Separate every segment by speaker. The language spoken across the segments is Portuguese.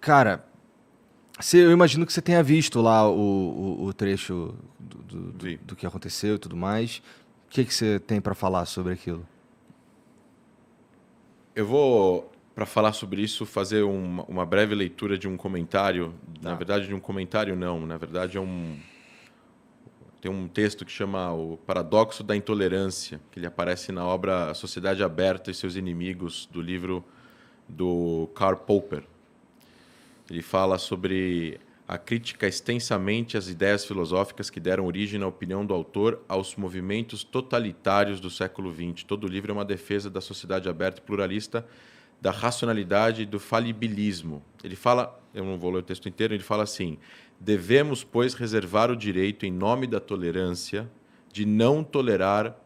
Speaker 1: Cara, eu imagino que você tenha visto lá o trecho
Speaker 2: Vi.
Speaker 1: do que aconteceu e tudo mais. O que você tem para falar sobre aquilo?
Speaker 2: Eu vou, para falar sobre isso, fazer uma breve leitura de um comentário. Na
Speaker 1: Tá.
Speaker 2: verdade, de um comentário não. Na verdade, tem um texto que chama O Paradoxo da Intolerância, que ele aparece na obra A Sociedade Aberta e Seus Inimigos, do livro do Karl Popper. Ele fala sobre a crítica extensamente às ideias filosóficas que deram origem, na opinião do autor, aos movimentos totalitários do século XX. Todo o livro é uma defesa da sociedade aberta e pluralista, da racionalidade e do falibilismo. Ele fala, eu não vou ler o texto inteiro, ele fala assim: devemos, pois, reservar o direito, em nome da tolerância, de não tolerar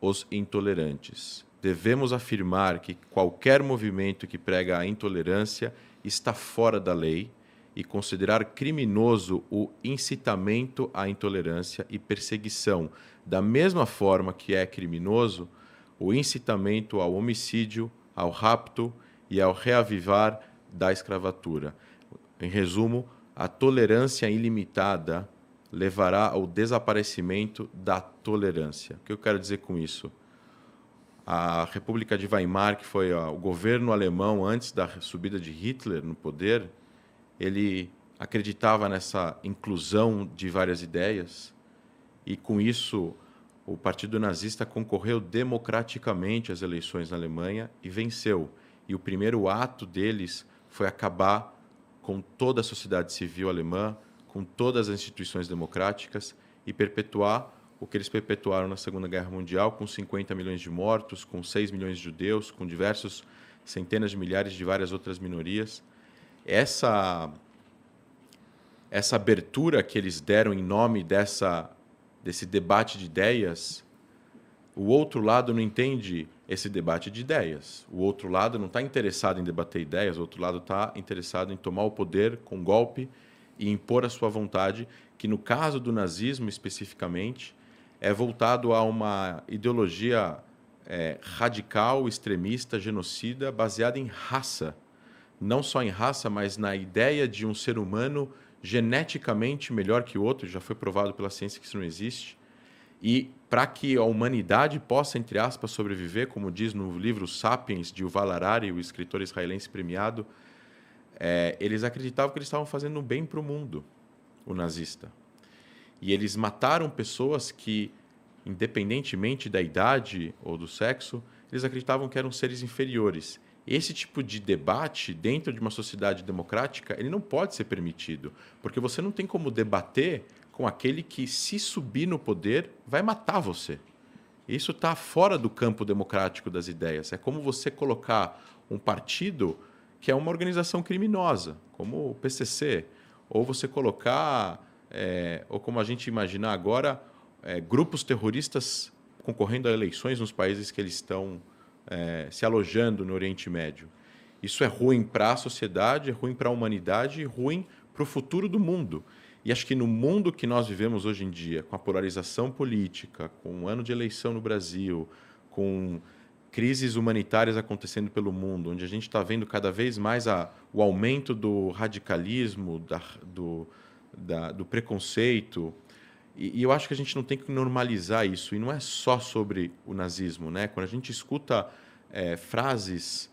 Speaker 2: os intolerantes. Devemos afirmar que qualquer movimento que prega a intolerância está fora da lei e considerar criminoso o incitamento à intolerância e perseguição, da mesma forma que é criminoso o incitamento ao homicídio, ao rapto e ao reavivar da escravatura. Em resumo, a tolerância ilimitada levará ao desaparecimento da tolerância. O que eu quero dizer com isso? A República de Weimar, que foi o governo alemão antes da subida de Hitler no poder, ele acreditava nessa inclusão de várias ideias e, com isso, o Partido Nazista concorreu democraticamente às eleições na Alemanha e venceu. E o primeiro ato deles foi acabar com toda a sociedade civil alemã, com todas as instituições democráticas e perpetuar o que eles perpetuaram na Segunda Guerra Mundial, com 50 milhões de mortos, com 6 milhões de judeus, com diversos centenas de milhares de várias outras minorias. Essa abertura que eles deram em nome desse debate de ideias, o outro lado não entende esse debate de ideias. O outro lado não está interessado em debater ideias, o outro lado está interessado em tomar o poder com golpe e impor a sua vontade, que no caso do nazismo especificamente, é voltado a uma ideologia radical, extremista, genocida, baseada em raça. Não só em raça, mas na ideia de um ser humano geneticamente melhor que o outro, já foi provado pela ciência que isso não existe. E para que a humanidade possa, entre aspas, sobreviver, como diz no livro Sapiens, de Yuval Harari, o escritor israelense premiado, eles acreditavam que eles estavam fazendo um bem para o mundo, o nazista. E eles mataram pessoas que, independentemente da idade ou do sexo, eles acreditavam que eram seres inferiores. Esse tipo de debate, dentro de uma sociedade democrática, ele não pode ser permitido, porque você não tem como debater com aquele que, se subir no poder, vai matar você. Isso está fora do campo democrático das ideias. É como você colocar um partido que é uma organização criminosa, como o PCC, ou você colocar, ou como a gente imaginar agora, grupos terroristas concorrendo a eleições nos países que eles estão se alojando no Oriente Médio. Isso é ruim para a sociedade, é ruim para a humanidade e ruim para o futuro do mundo. E acho que no mundo que nós vivemos hoje em dia, com a polarização política, com um ano de eleição no Brasil, com crises humanitárias acontecendo pelo mundo, onde a gente está vendo cada vez mais o aumento do radicalismo, do preconceito, e eu acho que a gente não tem que normalizar isso. E não é só sobre o nazismo, né? Quando a gente escuta frases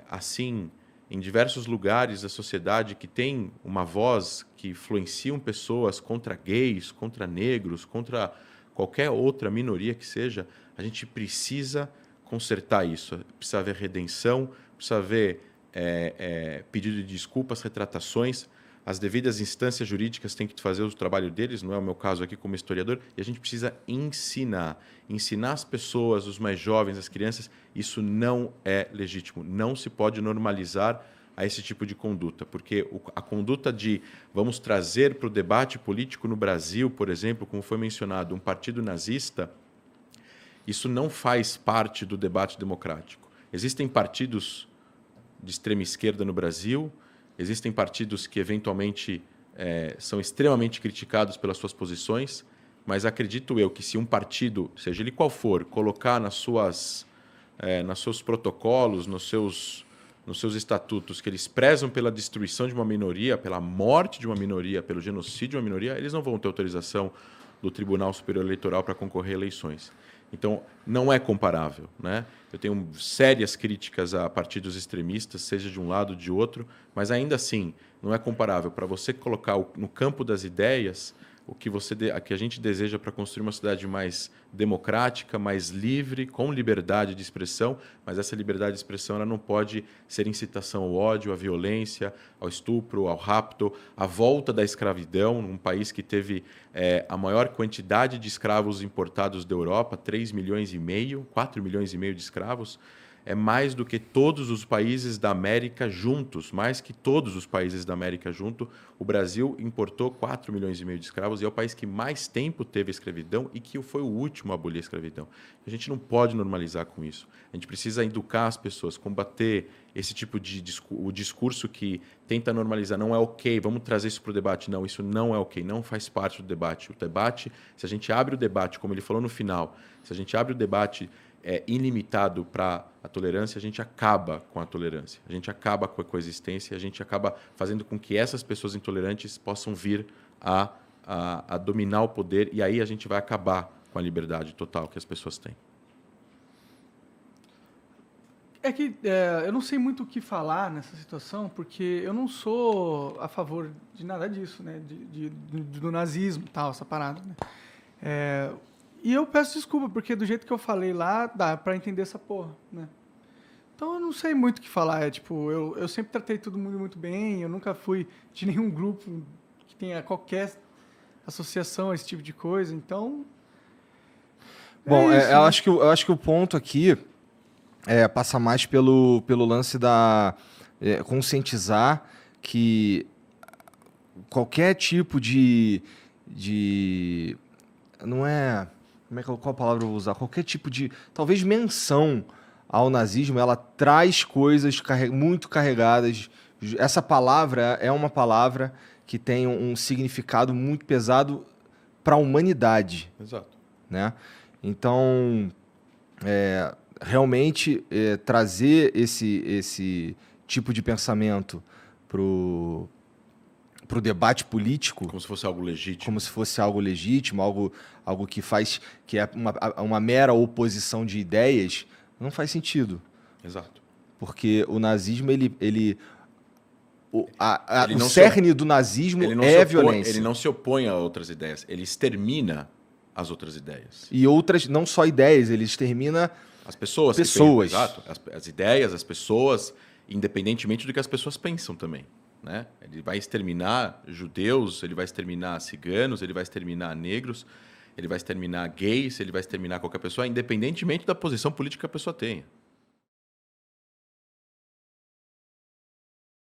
Speaker 2: assim em diversos lugares da sociedade que tem uma voz que influenciam pessoas contra gays, contra negros, contra qualquer outra minoria que seja, a gente precisa consertar isso. Precisa haver redenção, precisa haver pedido de desculpas, retratações. As devidas instâncias jurídicas têm que fazer o trabalho deles, não é o meu caso aqui como historiador, e a gente precisa ensinar as pessoas, os mais jovens, as crianças, isso não é legítimo, não se pode normalizar a esse tipo de conduta, porque a conduta de vamos trazer para o debate político no Brasil, por exemplo, como foi mencionado, um partido nazista, isso não faz parte do debate democrático. Existem partidos de extrema esquerda no Brasil, existem partidos que, eventualmente, são extremamente criticados pelas suas posições, mas acredito eu que se um partido, seja ele qual for, colocar nos seus protocolos, nos nos seus estatutos que eles prezam pela destruição de uma minoria, pela morte de uma minoria, pelo genocídio de uma minoria, eles não vão ter autorização do Tribunal Superior Eleitoral para concorrer a eleições. Então, não é comparável, né? Eu tenho sérias críticas a partidos extremistas, seja de um lado ou de outro, mas ainda assim, não é comparável. Para você colocar no campo das ideias o que a gente deseja para construir uma sociedade mais democrática, mais livre, com liberdade de expressão, mas essa liberdade de expressão ela não pode ser incitação ao ódio, à violência, ao estupro, ao rapto, à volta da escravidão, num país que teve a maior quantidade de escravos importados da Europa, 3,5 milhões, 4,5 milhões de escravos. É mais do que todos os países da América juntos, mais que todos os países da América juntos. O Brasil importou 4,5 milhões de escravos e é o país que mais tempo teve escravidão e que foi o último a abolir a escravidão. A gente não pode normalizar com isso. A gente precisa educar as pessoas, combater esse tipo de o discurso que tenta normalizar. Não é ok, vamos trazer isso para o debate. Não, isso não é ok, não faz parte do debate. O debate, se a gente abre o debate, como ele falou no final, se a gente abre o debate ilimitado para a tolerância, a gente acaba com a tolerância, a gente acaba com a coexistência, a gente acaba fazendo com que essas pessoas intolerantes possam vir a dominar o poder e aí a gente vai acabar com a liberdade total que as pessoas têm.
Speaker 3: É que eu não sei muito o que falar nessa situação, porque eu não sou a favor de nada disso, né? Do nazismo e tal, essa parada, né? E eu peço desculpa, porque do jeito que eu falei lá, dá pra entender essa porra, né? Então eu não sei muito o que falar. Eu sempre tratei todo mundo muito bem, eu nunca fui de nenhum grupo que tenha qualquer associação a esse tipo de coisa, então...
Speaker 1: Bom,
Speaker 3: isso,
Speaker 1: eu
Speaker 3: né?
Speaker 1: acho que o ponto aqui passa mais pelo lance da conscientizar que qualquer tipo de não é... Qual palavra eu vou usar? Qualquer tipo de, talvez, menção ao nazismo, ela traz coisas muito carregadas. Essa palavra é uma palavra que tem um significado muito pesado para a humanidade.
Speaker 2: Exato.
Speaker 1: Né? Então, realmente, trazer esse tipo de pensamento pro debate político...
Speaker 2: Como se fosse algo legítimo.
Speaker 1: Como se fosse algo legítimo, algo que é uma mera oposição de ideias, não faz sentido.
Speaker 2: Exato.
Speaker 1: Porque o nazismo, o
Speaker 2: não
Speaker 1: cerne do nazismo é a violência.
Speaker 2: Ele não se opõe a outras ideias, ele extermina as outras ideias.
Speaker 1: E outras, não só ideias, ele extermina
Speaker 2: as pessoas. Exato. As ideias, as pessoas, independentemente do que as pessoas pensam também. Né? Ele vai exterminar judeus, ele vai exterminar ciganos, ele vai exterminar negros, ele vai exterminar gays, ele vai exterminar qualquer pessoa, independentemente da posição política que a pessoa tenha.